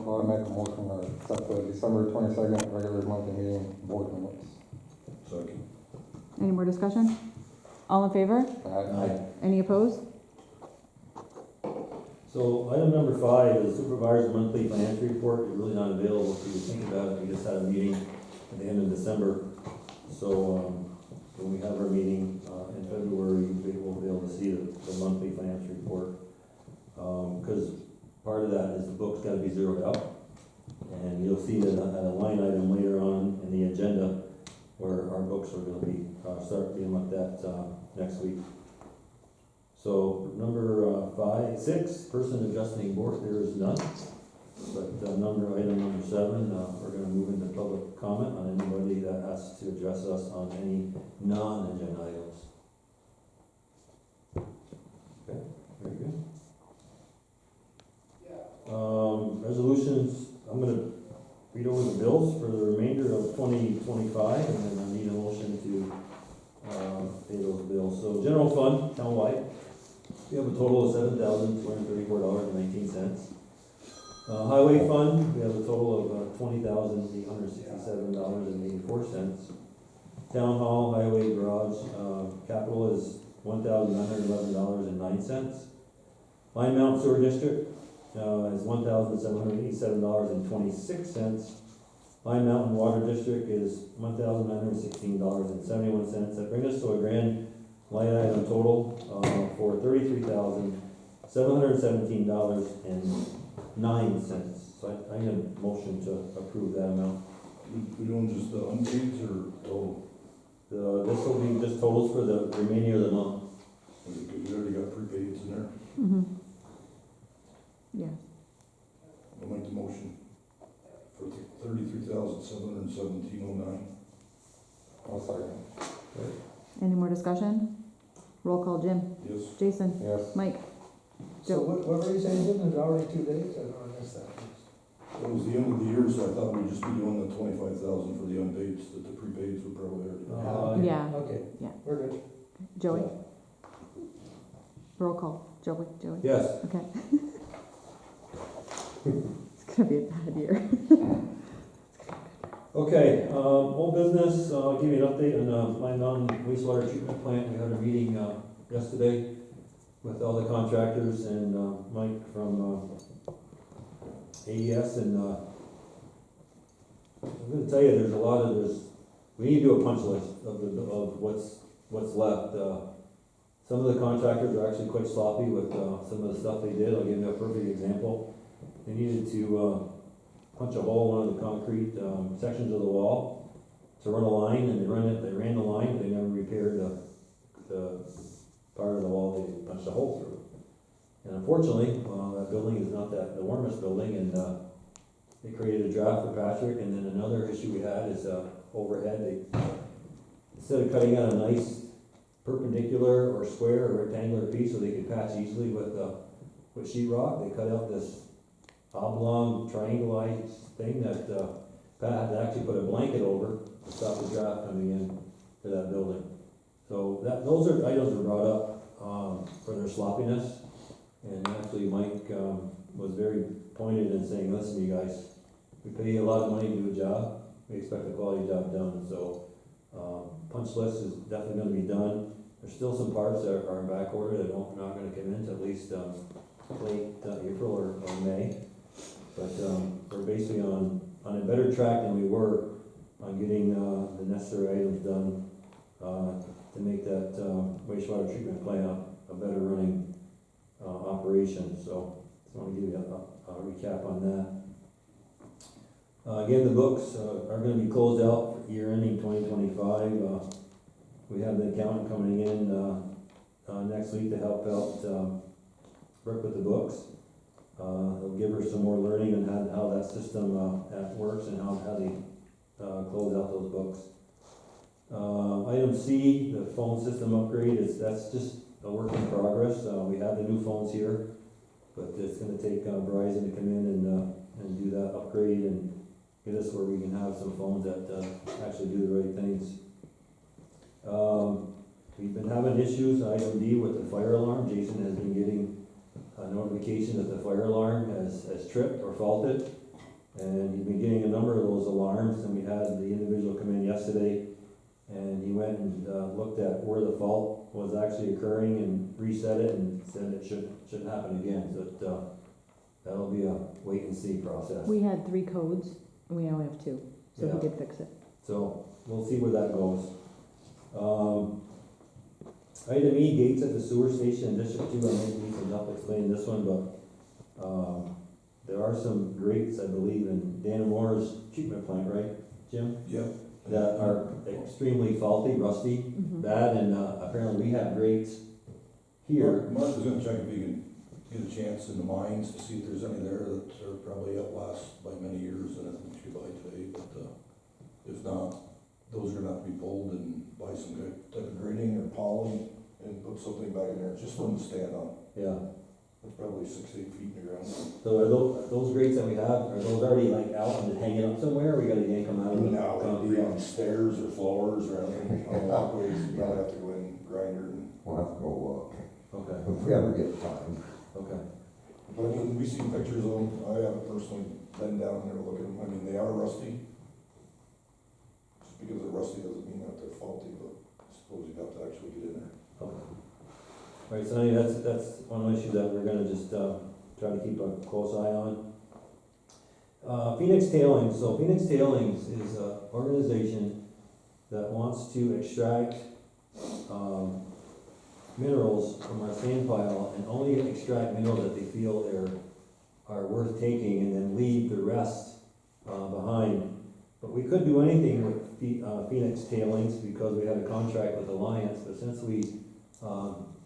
Well, I make a motion to accept the December 22nd regular monthly meeting board minutes. Second. Any more discussion? All in favor? Aye. Any opposed? So item number 5 is supervisor's monthly financial report. It's really not available for you to think about it. We just had a meeting at the end of December. So when we have our meeting in February, we'll be able to see the monthly financial report. Because part of that is the book's got to be zeroed out. And you'll see that at a line item later on in the agenda where our books are going to be start being looked at next week. So number 6, person adjusting board, there is none. But item number 7, we're going to move into public comment on anybody that has to address us on any non-agenda items. Okay, very good. Resolutions, I'm going to read over the bills for the remainder of 2025, and then I need a motion to pay those bills. So general fund, townwide, we have a total of $7,234.19. Highway fund, we have a total of $20,867.84. Town hall, highway, garage, capital is $1,911.09. Line Mountain Sewer District is $1,787.26. Line Mountain Water District is $1,916.71. That brings us to a grand line item total for $33,717.09. So I need a motion to approve that amount. We doing just the unpaid or total? This will be just totals for the remaining of the month. Because we already got prepaids in there. Mm-hmm. Yeah. I'll make the motion for $33,717.09. I'll second. Any more discussion? Roll call, Jim. Yes. Jason. Yes. Mike. So what were you saying, Jim, there's already 2 days? I don't understand that. It was the end of the year, so I thought we'd just be doing the $25,000 for the unpaids, that the prepaids would probably already. Yeah. Okay. Yeah. We're good. Joey. Roll call. Joey. Yes. Okay. It's gonna be a bad year. Okay, old business, I'll give you an update on Line Mountain wastewater treatment plant. We had a meeting yesterday with all the contractors and Mike from AES, and I'm gonna tell you, we need to do a punch list of what's left. Some of the contractors are actually quite sloppy with some of the stuff they did. I'll give you a perfect example. They needed to punch a hole in one of the concrete sections of the wall to run a line, and they ran the line, but they never repaired the part of the wall they punched a hole through. And unfortunately, that building is not the warmest building, and it created a draft for Patrick. And then another issue we had is overhead. Instead of cutting out a nice perpendicular or square or rectangular piece so they could patch easily with sheetrock, they cut out this oblong triangulized thing that Pat had to actually put a blanket over to stop the draft coming in to that building. So those are items that were brought up for their sloppiness, and actually Mike was very pointed in saying, listen, you guys, we pay you a lot of money to do a job, we expect a quality job done. So punch list is definitely going to be done. There's still some parts that are in back order that are not going to come in until at least late April or May. But we're basically on a better track than we were on getting the necessary items done to make that wastewater treatment plant a better running operation. So just want to give you a recap on that. Again, the books are going to be closed out for year ending 2025. We have the accountant coming in next week to help out work with the books. They'll give her some more learning on how that system works and how they close out those books. Item C, the phone system upgrade, that's just a work in progress. We have the new phones here, but it's going to take Verizon to come in and do that upgrade and get us where we can have some phones that actually do the right things. We've been having issues, item D, with the fire alarm. Jason has been getting a notification that the fire alarm has tripped or faulted. And he's been getting a number of those alarms, and we had the individual come in yesterday, and he went and, looked at where the fault was actually occurring and reset it and said it shouldn't happen again, so that'll be a wait and see process. We had 3 codes, and we now have 2, so Yeah. he did fix it. So, we'll see where that goes. Item E, gates at the sewer station in District 2, I might need some help explaining this one, but, there are some grates, I believe, in Dan Moore's treatment plant, right, Jim? Yep. That are extremely faulty, rusty, Mhm. bad, and, apparently we have grates here. Mark was gonna check if he can get a chance in the mines to see if there's any there that are probably outlast by many years, and I think we should buy today, but, if not, those are gonna have to be pulled and buy some good type of grading or poly and put something back in there, just one to stand on. Yeah, It's probably 6 to 8 feet in the ground. so are those grates that we have, are those already like out and hanging up somewhere, or we gotta yank them out of the No, it'd be concrete? on stairs or floors or anything, on walkways, you gotta have to go in, grinder and, We'll have to go Okay, if we ever get time. okay, but I mean, we see pictures of them, I haven't personally been down there to look at them, I mean, they are rusty. Just because they're rusty doesn't mean that they're faulty, but I suppose you have to actually get in there. okay. Alright, so anyway, that's one issue that we're gonna just, try to keep a close eye on. Phoenix Tailings, so Phoenix Tailings is an organization that wants to extract, minerals from our sand pile and only extract minerals that they feel are worth taking and then leave the rest, behind. But we could do anything with Phoenix Tailings because we had a contract with Alliance, but since we,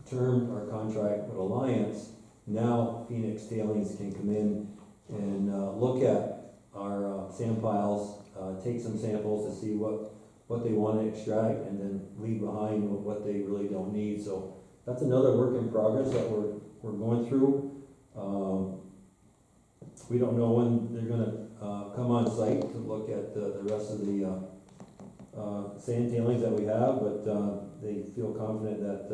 termed our contract with Alliance, now Phoenix Tailings can come in and, look at our, sand piles, take some samples to see what they wanna extract and then leave behind what they really don't need, so that's another work in progress that we're going through. We don't know when they're gonna, come on site to look at the rest of the, sand tailings that we have, but, they feel confident that,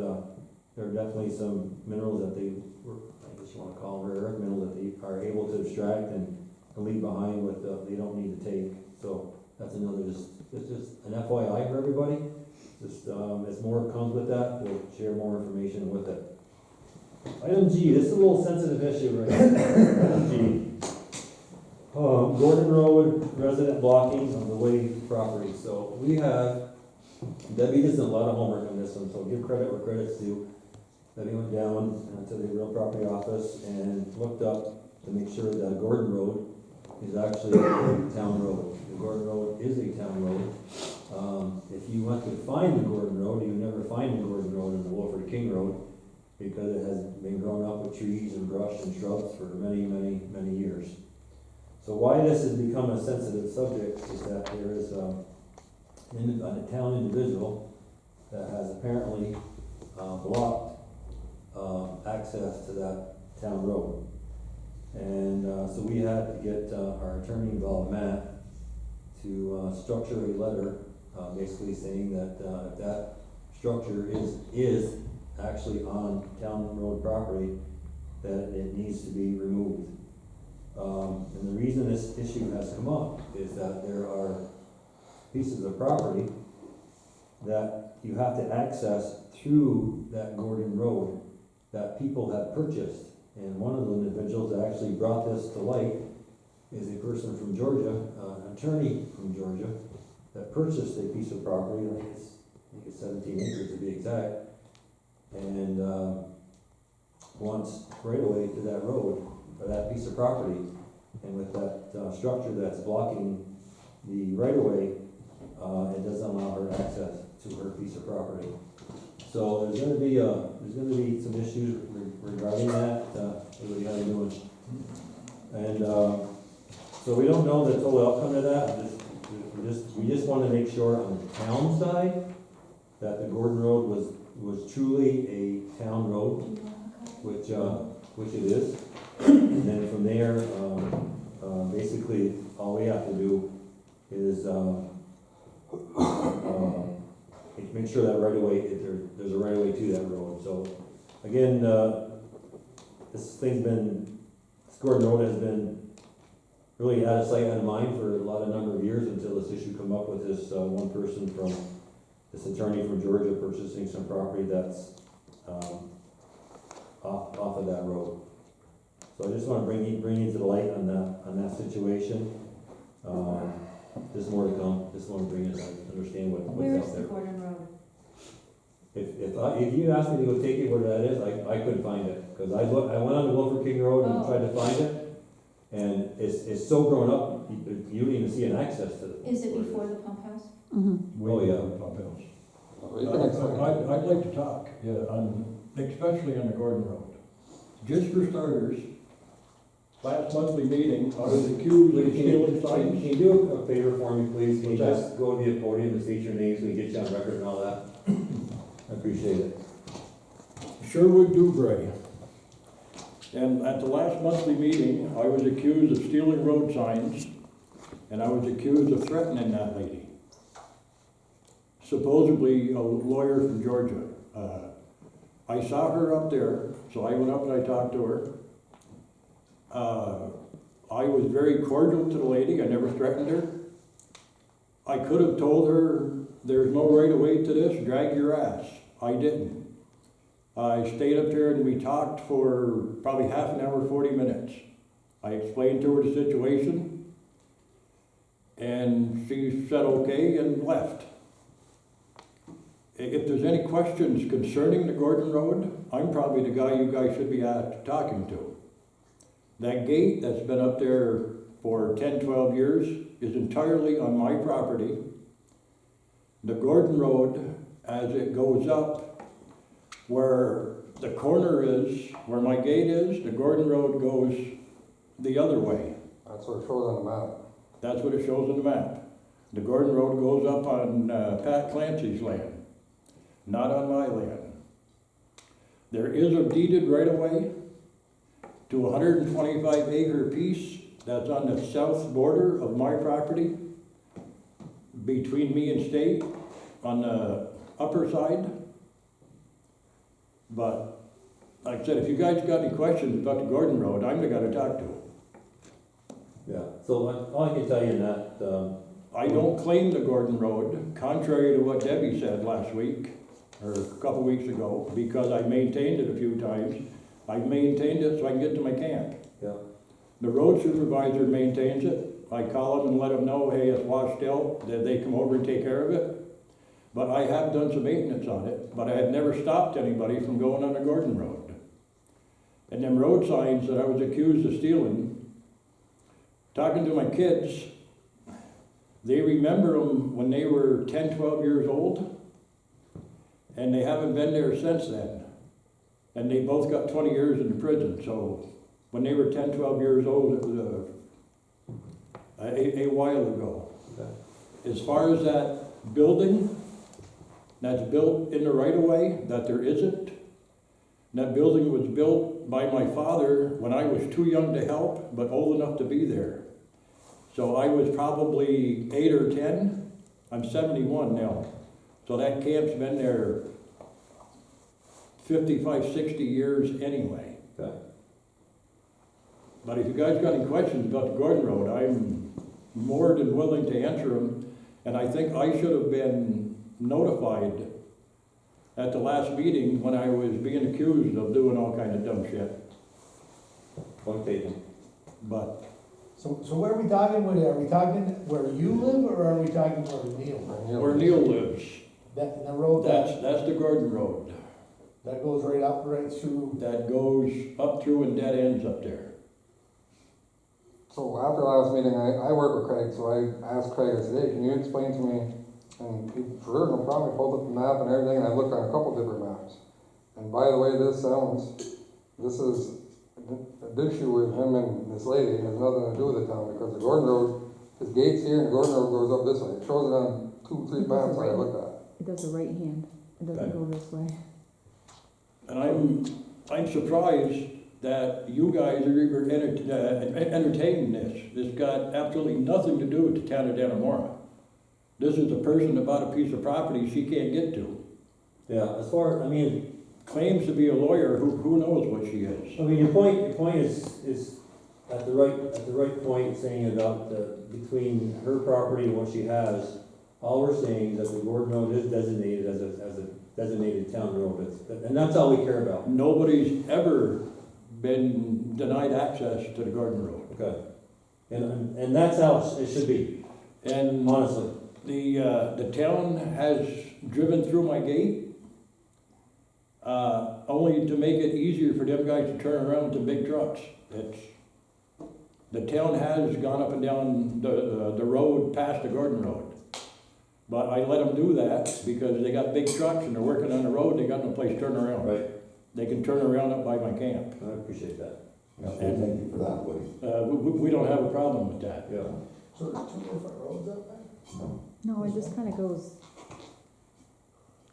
there are definitely some minerals that I guess you wanna call them rare earth minerals that they are able to extract and leave behind with, they don't need to take, so that's another, it's just an FYI for everybody. Just, as more comes with that, we'll share more information with it. Item G, this is a little sensitive issue right here. Item G. Gordon Road resident blocking of the Way property. So we have, Debbie does a lot of homework on this one, so give credit where credit's due. Debbie went down to the real property office and looked up to make sure that Gordon Road is actually a town road. The Gordon Road is a town road. If you want to find the Gordon Road, you never find the Gordon Road in the Wolford King Road because it has been grown up with trees and brush and shrubs for many, many, many years. So why this has become a sensitive subject is that there is a town individual that has apparently blocked access to that town road. And so we had to get our attorney involved, Matt, to structure a letter basically saying that if that structure is actually on town road property, that it needs to be removed. And the reason this issue has come up is that there are pieces of property that you have to access through that Gordon Road that people have purchased. And one of the individuals that actually brought this to light is a person from Georgia, an attorney from Georgia, that purchased a piece of property, I think it's 17 acres to be exact, and wants right away to that road, or that piece of property. And with that structure that's blocking the right of way, it doesn't allow her access to her piece of property. So there's gonna be some issues regarding that, what we gotta do. And, so we don't know the total outcome of that, we just wanna make sure on the town side that the Gordon Road was truly a town road, which it is. And then from there, basically, all we have to do is, make sure that right away, there's a right of way to that road. So, again, this Gordon Road has been really had a site in mind for a lot of number of years until this issue come up with this, one person from, this attorney from Georgia purchasing some property that's, off of that road. So I just wanna bring you to the light on that situation. There's more to come, just wanna bring you to understand what's Where's out the there. Gordon Road? If you asked me to go take it where that is, I couldn't find it, cause I went on to Wilford King Road and Oh. tried to find it, and it's so grown up, you don't even see an access to it. Is it before the pump house? Mm-hmm. Oh, yeah. You can explain. I'd like to talk, yeah, especially on the Gordon Road. Just for starters, last monthly meeting, I was accused of stealing Can signs. you do a favor for me, please? Can you What's just go to the podium and state your name so we get you on record and all that? I appreciate it. Sherwood Dubray. And at the last monthly meeting, I was accused of stealing road signs, and I was accused of threatening that lady. Supposedly a lawyer from Georgia. I saw her up there, so I went up and I talked to her. I was very cordial to the lady, I never threatened her. I could have told her, there's no right of way to this, drag your ass. I didn't. I stayed up there and we talked for probably half an hour, 40 minutes. I explained to her the situation, and she said okay and left. If there's any questions concerning the Gordon Road, I'm probably the guy you guys should be talking to. That gate that's been up there for 10, 12 years is entirely on my property. The Gordon Road, as it goes up, where the corner is, where my gate is, the Gordon Road goes the other way. That's what it shows on the map. That's what it shows on the map. The Gordon Road goes up on Pat Clancy's land, not on my land. There is a deeded right-of-way to a 125 acre piece that's on the south border of my property, between me and state, on the upper side. But, like I said, if you guys got any questions about the Gordon Road, I'm the guy to talk to. Yeah, so all I can tell you in that, I don't claim the Gordon Road, contrary to what Debbie said last week, or a couple weeks ago, because I maintained it a few times. I've maintained it so I can get to my camp. yeah, The road supervisor maintains it. I call them and let them know, hey, it's washed out, that they come over and take care of it. But I have done some maintenance on it, but I have never stopped anybody from going on the Gordon Road. And them road signs that I was accused of stealing, talking to my kids, they remember them when they were 10, 12 years old, and they haven't been there since then. And they both got 20 years in prison, so when they were 10, 12 years old, it was a while ago. okay. As far as that building that's built in the right-of-way, that there isn't, that building was built by my father when I was too young to help, but old enough to be there. So I was probably 8 or 10. I'm 71 now. So that camp's been there 55, 60 years anyway. Okay. But if you guys got any questions about the Gordon Road, I'm more than willing to answer them. And I think I should have been notified at the last meeting when I was being accused of doing all kind of dumb shit. Point taken. But So what are we talking with? Are we talking where you live, or are we talking where Neil lives? where Neil lives, That, the road that's the Gordon Road. that goes right up, right through. That goes up through and dead ends up there. So after last meeting, I work with Craig, so I asked Craig, I said, hey, can you explain to me? And he, for sure, no problem, he pulled up the map and everything, and I looked on a couple different maps. And by the way this sounds, this is an issue with him and this lady, it has nothing to do with the town, because the Gordon Road, his gate's here, and the Gordon Road goes up this way. It shows it on 2, 3 maps that I looked at. It does the right hand, it doesn't Okay. go this way. And I'm surprised that you guys are even entertaining this. This got absolutely nothing to do with the town of Dannemora. This is a person that bought a piece of property she can't get to. Yeah, as far, I mean, Claims to be a lawyer, who knows what she is. your point is at the right point saying about between her property and what she has, all we're saying is that the Gordon Road is designated as a designated town road, and that's all we care about. Nobody's ever been denied access to the Garden Road. Okay. And that's how it should be, And honestly. the town has driven through my gate, only to make it easier for them guys to turn around to big trucks. The town has gone up and down the road past the Garden Road. But I let them do that because they got big trucks and they're working on the road, they got no place to turn around. Right, They can turn around up by my camp. I appreciate that, Yeah, well, thank you for that, Woody. We don't have a problem with that. yeah. So there's two different roads up there? No, it just kinda goes,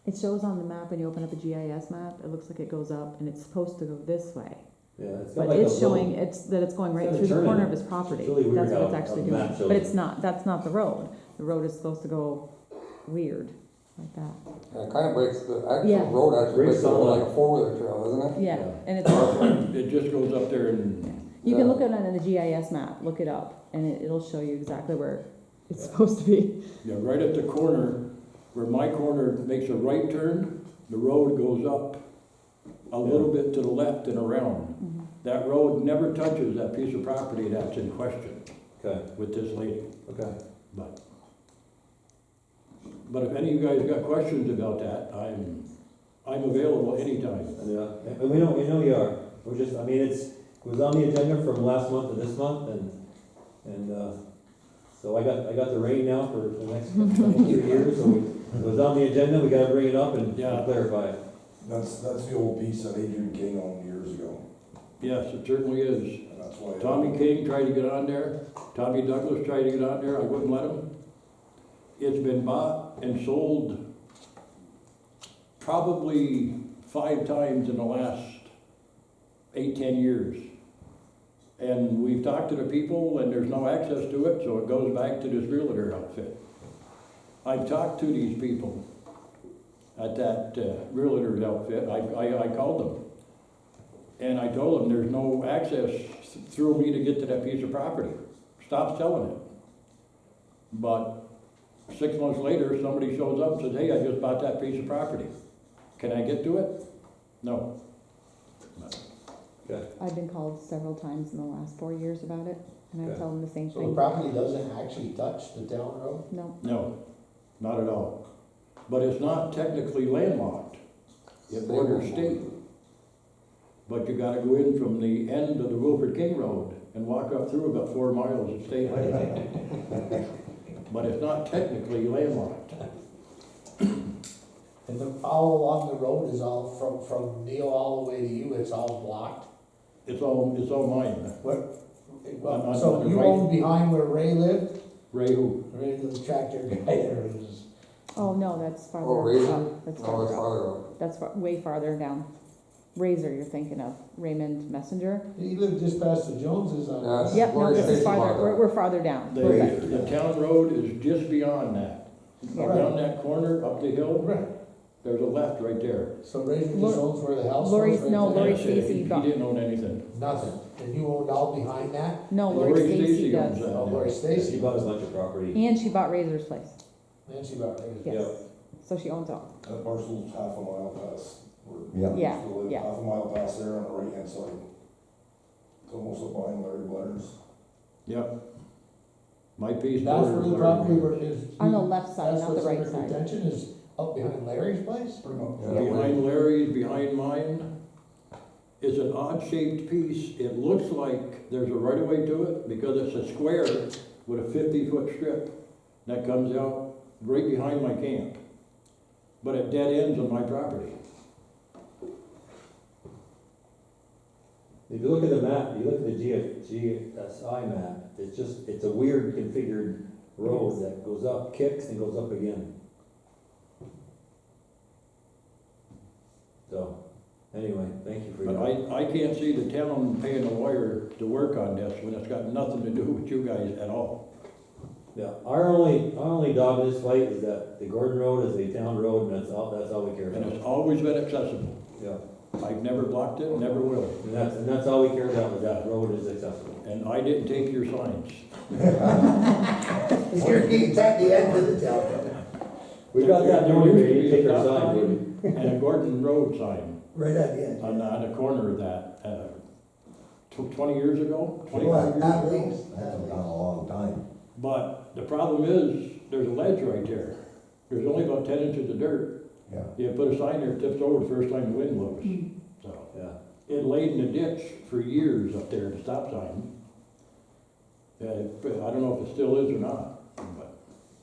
it shows on the map when you open up a GIS map, it looks like it goes up and it's supposed to go this way. Yeah, it's got But like a it's showing, little, it's going right It's through the turning. corner of his property. It's really weird That's what it's how actually the map doing. shows But it. it's not, that's not the road. The road is supposed to go weird, like that. And it kinda breaks, the Yeah. actual road actually Breaks breaks the over line. like a four-wheeler trail, isn't it? Yeah, Yeah. and it's, It just goes up there and, you can look at it on the GIS map, look it up, and it'll show you exactly where it's supposed to be. yeah, right at the corner, where my corner makes a right turn, the road goes up a little bit to the left and around. Mhm. That road never touches that piece of property that's in question okay, with this lady. okay. But if any of you guys got questions about that, I'm available anytime. Yeah, and we know you are, we're just, I mean, it was on the agenda from last month to this month, and, so I got the rain now for the next 3 years, so it was on the agenda, we gotta bring it up and Yeah. clarify it. That's the old piece that Adrian King owned years ago, Yes, it certainly is. and that's why. Tommy King tried to get on there, Tommy Douglas tried to get on there, I wouldn't let him. It's been bought and sold probably 5 times in the last 8-10 years. And we've talked to the people and there's no access to it, so it goes back to this realtor outfit. I've talked to these people at that realtor outfit, I called them. And I told them there's no access through me to get to that piece of property. Stop selling it. But 6 months later, somebody shows up and says, hey, I just bought that piece of property. Can I get to it? No. Okay, I've been called several times in the last 4 years about it, and I Okay. tell them the same So the thing. property doesn't actually touch the town road? No, No, not at all. But it's not technically landlocked. It borders state. But you gotta go in from the end of the Wilfred King Road and walk up through about 4 miles of state highway. But it's not technically landlocked. And all along the road is all from Neil all the way to you, it's all blocked? It's all mine. What? On So the you right. own behind where Ray lived? Ray who? Ray, the tractor guy there is, oh, no, that's farther Oh, Razor? up. That's No, farther it's up. farther up. That's way farther down. Razor you're thinking of, Raymond Messenger? he lived just past the Joneses on. Yes. Yep, no, Lori this is Stacy farther, bought that. we're farther down. The, We're back. the town road is just beyond that. Yeah. Around that corner, up the hill, Right, there's a left right there. so Razor just Lori- owns where the house was Lori's- right no, there? Lori That's it. Stacy He bought- didn't own anything. Nothing, and you owned all behind that? No, Lori Lori Stacy Stacy owns does. that. Oh, Lori she Stacy, bought a bunch of property. And she bought Razor's place, and she bought Razor. yes. So she owns all. That parcel's half a mile past, where Yeah. Yeah, we live, yeah. half a mile past there on the right hand side. It's almost up behind Larry Blair's. Yep. My piece. That's where borders the Larry property Blair's. is. On the left side, That's not the what's right under side. contention is up behind Larry's place? Pretty much. Yeah. Behind Larry's, behind mine, is an odd-shaped piece. It looks like there's a right-of-way to it because it's a square with a 50-foot strip that comes out right behind my camp. But it dead ends on my property. If you look at the map, you look at the GSI map, it's a weird configured road that goes up, kicks, and goes up again. So, anyway, thank you for But your. I can't see the town paying a lawyer to work on this when it's got nothing to do with you guys at all. Yeah, our only dog in this fight is that the Gordon Road is a town road, and that's all we care And about. it's always been accessible. Yeah, I've never blocked it, never will. And that's all we care about, is that road is accessible. And I didn't take your signs. Your gate's at the end of the town, We got that There knowing, used to we be take a our stop sign, sign Woody. And a Gordon Road sign right at the end. on the corner of that, 20 years ago, 25 Well, years at ago. least. That's been a long time. But the problem is, there's a ledge right there. There's only about 10 inches of dirt. Yeah. You put a sign there, it tips over the first time the wind blows. So, Yeah. it laid in the ditch for years up there, the stop sign. I don't know if it still is or not, but,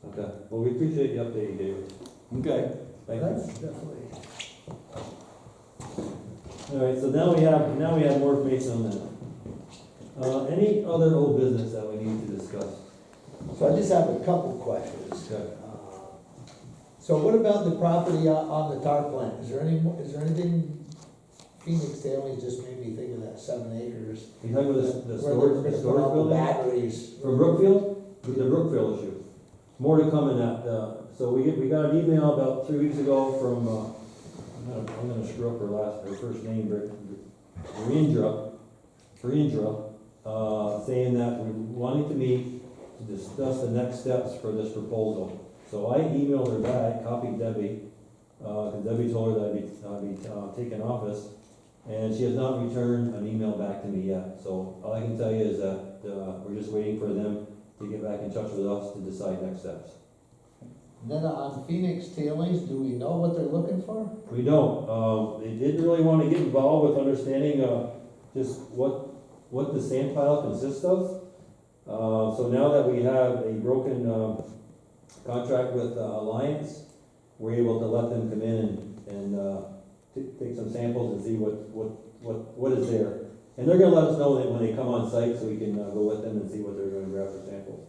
Okay, well, we appreciate the update, David. okay. Thank That's you. definitely. All right, so now we have more information on that. Any other old business that we need to discuss? So I just have a couple questions. Okay. So what about the property on the tar plant? Is there anything, Phoenix Daily just made me think of that 7 acres. You talking about the Where they're gonna put storage all the building? batteries. From Brookfield? With the Brookfield issue. More to come in that, so we got an email about 3 weeks ago from, I'm gonna screw up her first name, Virendra, saying that we wanted to meet to discuss the next steps for this proposal. So I emailed her back, copied Debbie, cause Debbie told her that I'd be taking office, and she has not returned an email back to me yet. So all I can tell you is that, we're just waiting for them to get back in touch with us to decide next steps. Then on Phoenix Tailings, do we know what they're looking for? We don't, they didn't really want to get involved with understanding, just what the sand pile consists of. So now that we have a broken, contract with Alliance, we're able to let them come in and take some samples and see what is there. And they're gonna let us know that when they come on site, so we can go with them and see what they're gonna grab for samples.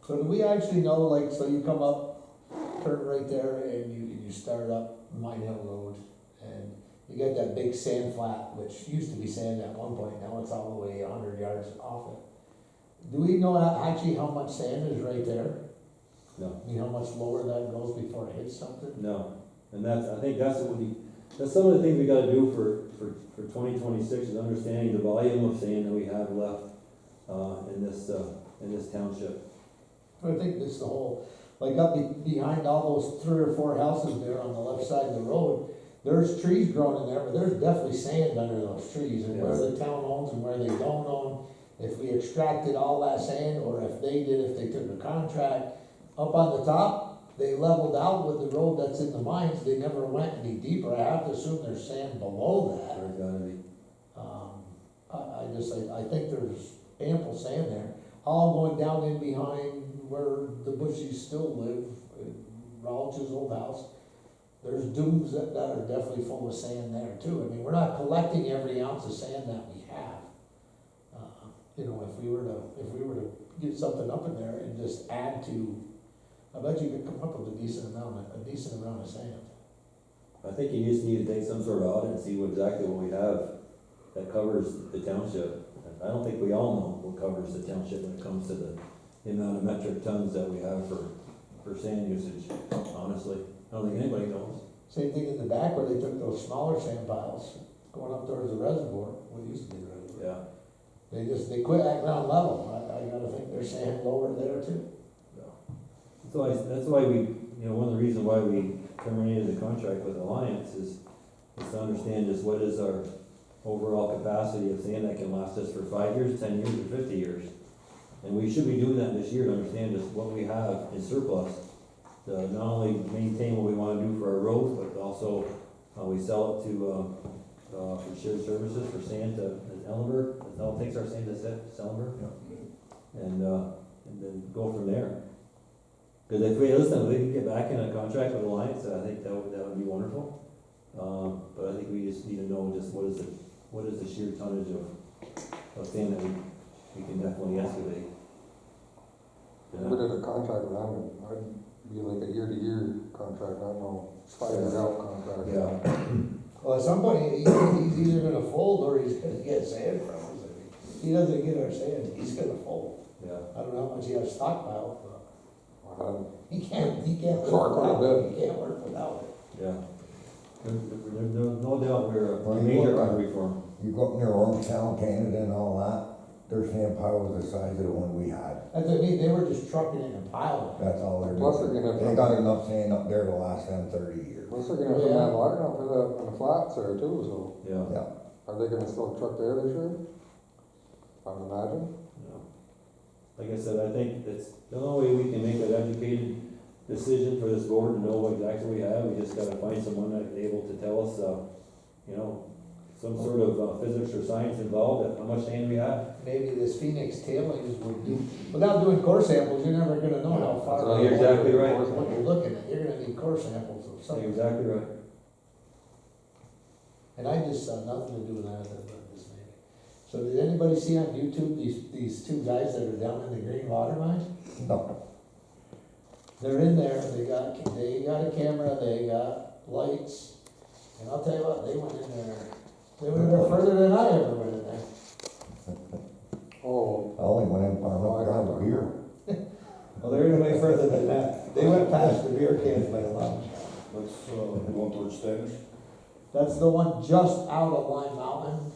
So do we actually know, like, so you come up, turn right there, and you start up Mine Hill Road, and you get that big sand flat, which used to be sand at one point, now it's all the way 100 yards off it. Do we know actually how much sand is right there? No. I mean, how much lower that goes before it hits something? No, and I think that's that's some of the things we gotta do for 2026 is understanding the volume of sand that we have left, in this township. I think this the whole, like up behind all those 3 or 4 houses there on the left side of the road, there's trees growing in there, but there's definitely sand under those trees, and where the town owns and where they don't own, if we extracted all that sand, or if they did, if they took a contract, up on the top, they leveled out with the road that's in the mines, they never went any deeper, I have to assume there's sand below that. There's gotta be. I think there's ample sand there, all going down in behind where the Bushies still live, Rolch's old house. There's dunes that are definitely full of sand there too. I mean, we're not collecting every ounce of sand that we have. You know, if we were to get something up in there and just add to, I bet you could come up with a decent amount of sand. I think you just need to take some sort of audit and see exactly what we have that covers the township. I don't think we all know what covers the township when it comes to the amount of metric tons that we have for sand usage, honestly. I don't think anybody knows. Same thing in the back where they took those smaller sand piles going up towards the reservoir, what used to be the reservoir. Yeah. They quit at ground level. I gotta think there's sand lower there too. That's why we, one of the reasons why we terminated the contract with Alliance is to understand just what is our overall capacity of sand that can last us for 5 years, 10 years, or 50 years. And we should be doing that this year to understand just what we have in surplus, to not only maintain what we wanna do for our roads, but also, we sell it to, for shared services for sand to Ellenberg. That takes our sand to Ellenberg. And then go from there. Cause if we can get back in a contract with Alliance, I think that would be wonderful. But I think we just need to know just what is the sheer tonnage of sand that we can definitely excavate. If we did a contract with them, I'd be like a year-to-year contract, not no 5 year out contract. Yeah. Well, at some point, he's either gonna fold or he's gonna get sand from us. If he doesn't get our sand, he's gonna fold. Yeah. I don't know how much he has stockpiled, but Well, he can't work Sorry, quite a without it. bit. He can't work without it. Yeah. There's no doubt we're a Well, major you look- artery for them. You go up near Orangetown, Canada and all that, their sand pile was the size of the one we had. That's what I mean, they were just trucking it and piling it. That's all they're Plus they're doing. gonna- They got enough sand up there to last them 30 years. Plus they're gonna have to Yeah. man water out for the, on the flats there too, so Yeah. Yeah, are they gonna still truck there this year? I would imagine. Yeah. Like I said, I think it's the only way we can make an educated decision for this board to know what exactly we have. We just gotta find someone that's able to tell us, you know, some sort of physics or science involved, at how much sand we have. Maybe this Phoenix tailings would do, without doing core samples, you're never gonna know how far. Well, you're exactly right. What you're looking at, you're gonna need core samples of You're something. exactly right. And I just saw nothing to do with that other than this meeting. So did anybody see on YouTube these two guys that are down in the green water mine? no, They're in there, they got a camera, they got lights, and I'll tell you what, they went in there further than I ever went in there. Oh. I only went in far enough to grab a beer. Well, they went way further than that. They went past the beer cans by a lot. Let's, going towards Standish. That's the one just out of Lime Mountain.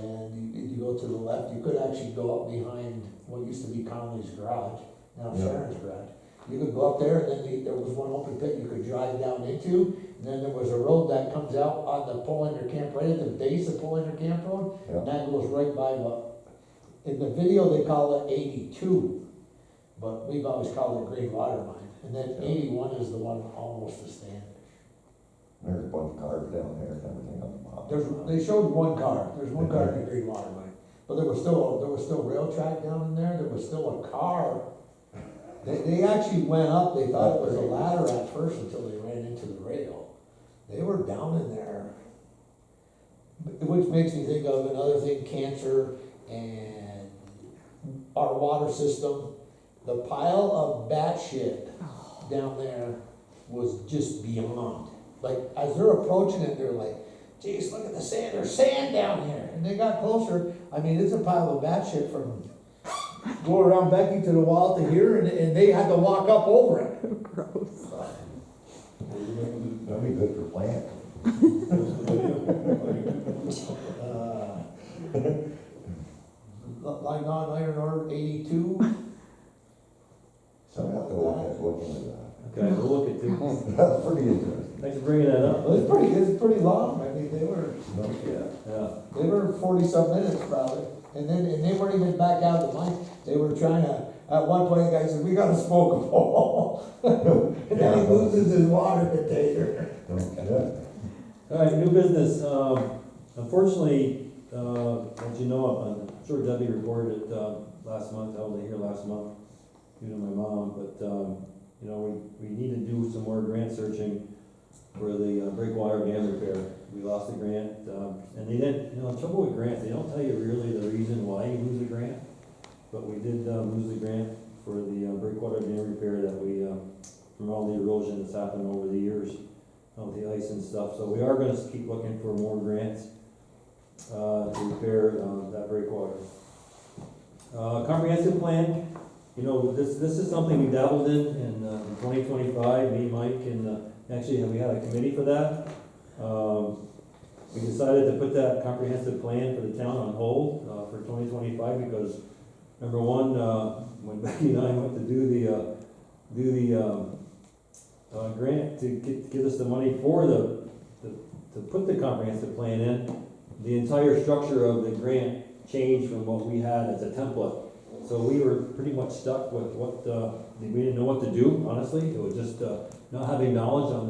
And you go to the left, you could actually go up behind what used to be Conley's garage, now Yeah. Sharon's garage. You could go up there, and then there was one open pit you could drive down into, and then there was a road that comes out on the Polander Camp, right at the base of Polander Camp Road, Yeah. and that goes right by in the video they call it 82, but we've always called it Green Water Mine, and then 81 is the one almost to stand. There's a bunch of cars down there and everything on the bottom. They showed one car, there's one car in the Green Water Mine, but there was still rail track down in there was still a car. They actually went up, they thought it was a ladder at first until they ran into the rail. They were down in there. Which makes me think of another thing, cancer and our water system. The pile of bat shit down there was just beyond. Like, as they're approaching it, they're like, geez, look at the sand, there's sand down here. And they got closer, I mean, it's a pile of bat shit from, go around Becky to the wall to here, and they had to walk up over it. Gross. That'd be good for plants. Like on Iron Ore 82. So I have to look into that. Okay, we'll look at two. That's pretty interesting. Thanks for bringing that up. It's pretty long, I mean, they were Yeah. 40-some minutes probably, and they weren't even back out of the mine, they were trying to, at one point, the guy said, we gotta smoke a pole. And then he loses his water container. Okay. All right, new business. Unfortunately, as you know, I'm sure Debbie reported it last month. I wasn't here last month due to my mom, but you know, we need to do some more grant searching for the breakwater dam repair. We lost the grant, and they didn't. You know, the trouble with grants, they don't tell you really the reason why you lose a grant. But we did lose the grant for the breakwater dam repair that we from all the erosion that's happened over the years of the ice and stuff. So we are gonna keep looking for more grants to repair that breakwater. Comprehensive plan, you know, this is something we dabbled in 2025, me, Mike, and actually we had a committee for that. We decided to put that comprehensive plan for the town on hold for 2025 because number one, when Becky and I went to do the grant to give us the money for to put the comprehensive plan in, the entire structure of the grant changed from what we had as a template. So we were pretty much stuck with we didn't know what to do, honestly. It was just not having knowledge on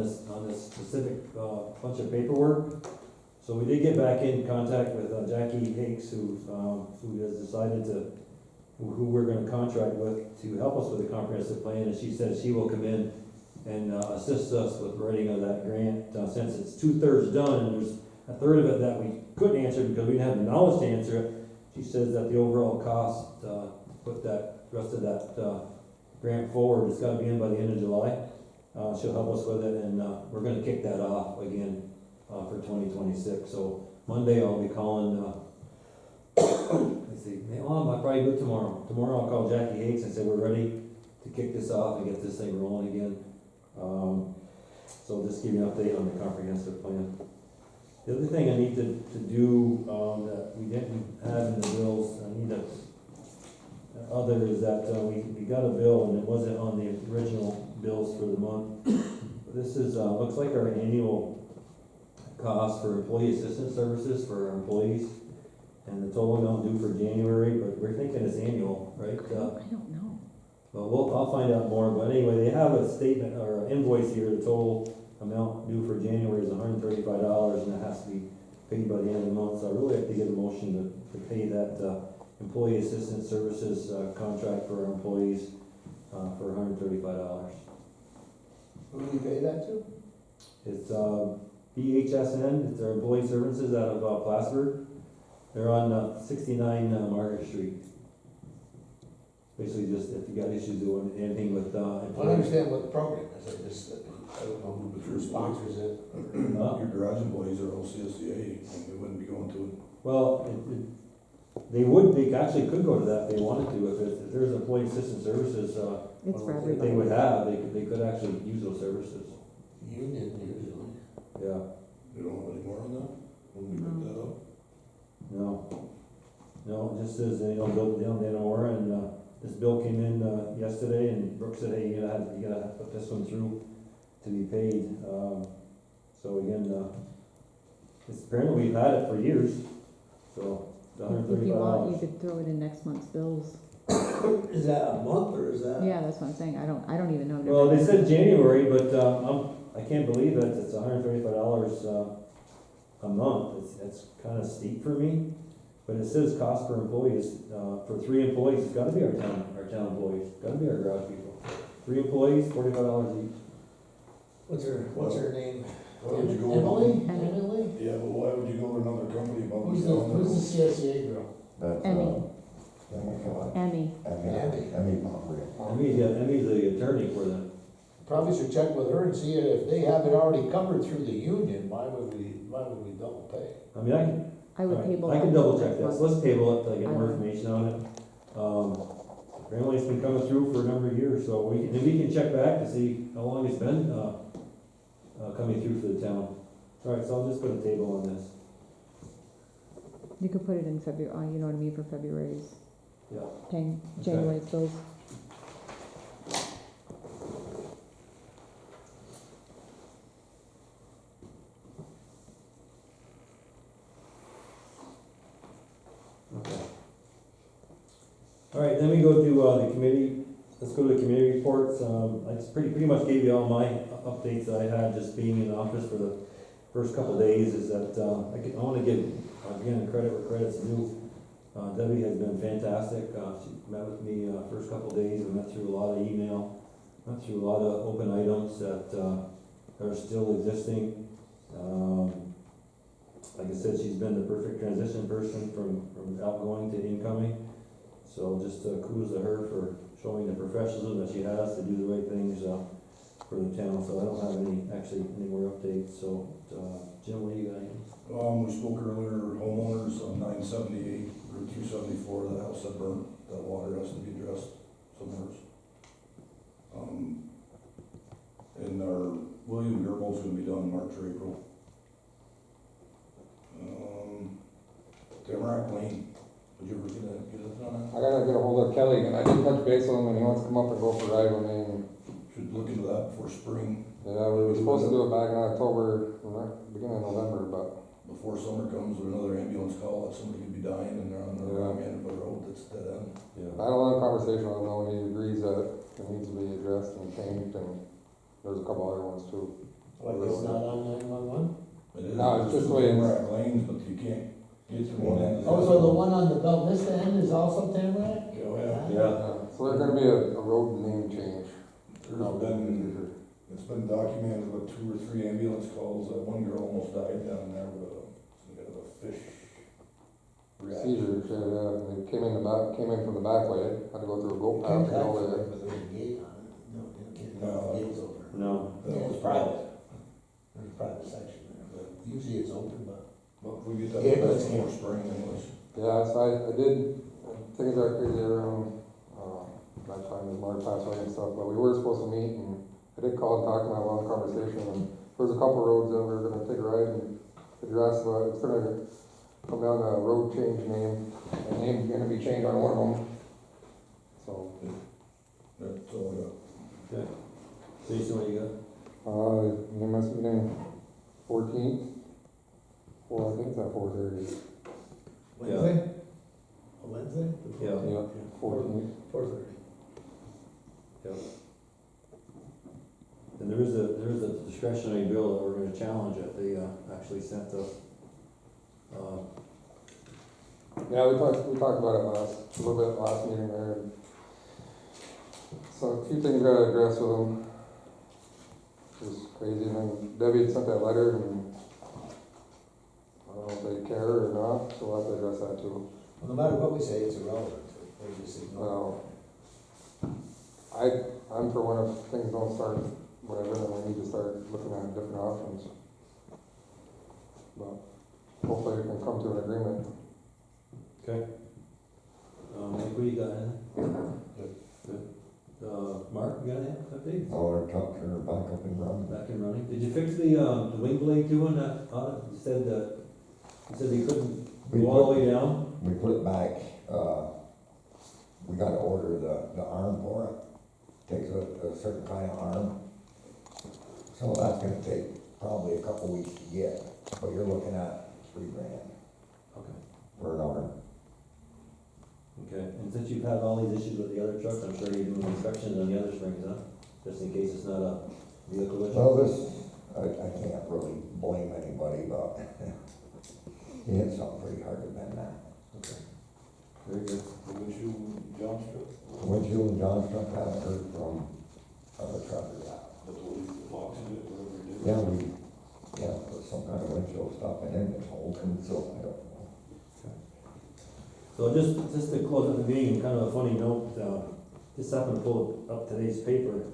this specific bunch of paperwork. So we did get back in contact with Jackie Hakes, who has decided who we're gonna contract with to help us with the comprehensive plan, and she said she will come in and assist us with writing of that grant, since it's 2/3 done, and there's a third of it that we couldn't answer because we didn't have the knowledge to answer it. She says that the overall cost, to put that rest of that grant forward, it's gotta be in by the end of July. She'll help us with it, and we're gonna kick that off again for 2026. So Monday I'll be calling, let's see, I'll probably do it tomorrow. Tomorrow I'll call Jackie Hakes and say we're ready to kick this off and get this thing rolling again. So just give you an update on the comprehensive plan. The other thing I need to do, that we didn't have in the bills, I need to, other is that, we got a bill and it wasn't on the original bills for the month. This is, looks like our annual cost for employee assistance services for our employees, and the total amount due for January, but we're thinking it's annual, right? I don't know. Well, I'll find out more, but anyway, they have a statement or an invoice here, the total amount due for January is $135, and that has to be paid by the end of the month, so I really have to get a motion to pay that, employee assistance services, contract for our employees, for $135. Who do you pay that to? It's, BHSN, it's our employee services out of, Plattsburgh. They're on, 69 Margaret Street. Basically just if you got issues doing anything with, I don't employees. understand what the program is, I don't know who sponsors it. Your garage employees are all CSCA, and they wouldn't be going to it. Well, they would, they actually could go to that if they wanted to, if there's employee assistance services, It's for that everybody. they would have, they could actually use those services, Union usually. yeah, You don't have any more on that? When we pick that up? no. No, it just says, Bill down in Aurora, and, this bill came in, yesterday, and Brooke said, hey, you gotta put this one through to be paid, so again, it's apparently we've had it for years, so, it's If you want, you $135. could throw it in next month's bills. Is that a month or is that? Yeah, that's what I'm saying, I don't even know. Well, they said January, but, I can't believe that it's $135, a month, it's kinda steep for me. But it says cost per employees, for 3 employees, it's gotta be our town employees, gotta be our garage people. 3 employees, $45 each. What's her name? Why would you go? Emily? Emily. Emily? Yeah, but why would you go to another company about? Who's the CSEA girl? That's, Emmy. Emmy. Emmy. Emmy Poppers. Emmy's the attorney for them. Probably should check with her and see if they have it already covered through the union, why would we double pay? I mean, I would table. I can that double check next this, month. let's table it, to get more I will. information on it. Apparently it's been coming through for a number of years, so we can check back to see how long it's been, coming through for the town. Alright, so I'll just put a table on this, You could put it in February, you know what I mean, for February's, yeah. paying Okay. January's bills. Okay. All right, then we go to, the committee, let's go to the committee reports, I just pretty much gave you all my updates that I had just being in office for the first couple of days, is that, I wanna give, again, credit where credit's due. Debbie has been fantastic, she met with me, first couple of days, we went through a lot of email, went through a lot of open items that, are still existing. Like I said, she's been the perfect transition person from outgoing to incoming. So just kudos to her for showing the professionalism that she has to do the right things for the town. So I don't have any more updates. So Jim, what do you got? We spoke earlier, homeowners on 978, Route 274, the house that burnt, that water has to be addressed somewhere. And our William Gerbal's gonna be done in March or April. Tamarack Lane, would you ever get it done? I gotta get a hold of Kelly, and I did touch base with him, and he wants to come up and go for a ride with me, and, Should look into that before spring, yeah, we were supposed to do it back in October, beginning of November, but before summer comes, or another ambulance call, that somebody could be dying and they're on the Yeah. wrong end of a road that's dead end. Yeah. I had a lot of conversation with him, and he agrees that it needs to be addressed and changed, and there's a couple other ones too. What, it's not on 911? It is, No, it's there's just two the way it's- Tamarack lanes, but you can't get to one end. Oh, so the one on the Bell Vista end is also Tamarack? Oh, yeah. Yeah. So there's gonna be a road name change. There's been, it's been documented with 2 or 3 ambulance calls, that one girl almost died down there with some kind of a fish Seizure, reaction. and it came in from the back way, had to go through a goat path to go there. But there's a gate on it. No, you can't, No. the gate's over. No. Yeah, it's private. There's a private section there, but usually it's open, but. Well, if we get that, Yeah, but that's it's- more spring anyways. Yeah, so I did, things are crazy around, that time as Mark passed away and stuff, but we were supposed to meet, and I did call and talk to him, have a long conversation, and there's a couple roads that we're gonna take a ride and address, but it's gonna come down to a road change name, and name's gonna be changed on one of them. So, That's all I got. Okay. Jason, what you got? EMS meeting 14th, well, I think it's at 4:30. Wednesday? A Wednesday? Yeah. Yeah, 14th. 4:30. And there is a discretionary bill that we're gonna challenge that they, actually sent us. Yeah, we talked about it a little bit last meeting there. And so a few things gotta address with them. It's crazy, and then Debbie had sent that letter, and I don't know if they care or not, so we'll have to address that too. Well, no matter what we say, it's irrelevant. They just ignore I'm for one, if things don't start, whatever, then we need to start looking at different options. But hopefully we can come to an agreement. Okay. Mike, what you got, anything? Good. Mark, you got any updates? All our trucks are back up and running. Back and running. Did you fix the wing blade too on that audit? You said you couldn't We go all put- the way down? We put it back, we gotta order the arm for it. Takes a certain kind of arm. So that's gonna take probably a couple weeks to get, but you're looking at $3,000 Okay. for an arm. Okay, and since you've had all these issues with the other trucks, I'm sure you're doing inspections on the other springs, huh? Just in case it's not a vehicle issue? Well, I can't really blame anybody, but he hit something pretty hard to bend that. Okay. Very good. Winchell and Johnstruck haven't heard from other truckers yet. Yeah, there's some kind of windshield stuff in it, it's holding, so I don't know. So just to close up the meeting, kind of a funny note, just happened to pull up today's paper.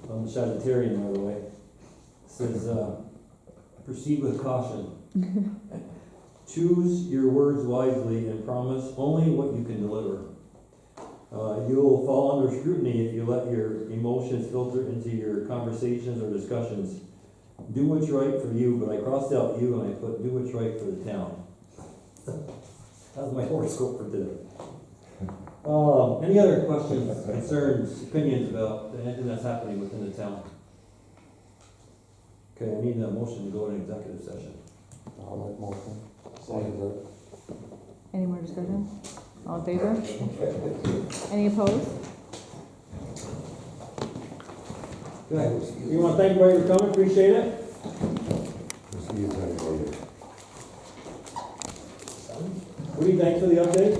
I'm a Sagittarian, by the way. It says, proceed with caution. Choose your words wisely and promise only what you can deliver. You'll fall under scrutiny if you let your emotions filter into your conversations or discussions. Do what's right for you, but I crossed out you and I put do what's right for the town. That's my horoscope for today. Any other questions, concerns, opinions about anything that's happening within the town? Okay, I need a motion to go into executive session. I'll make motion. Second. Any more discussion? All in favor? Any opposed? Good. We want to thank everybody for coming, appreciate it. We'll see you then later. Woody, thanks for the update.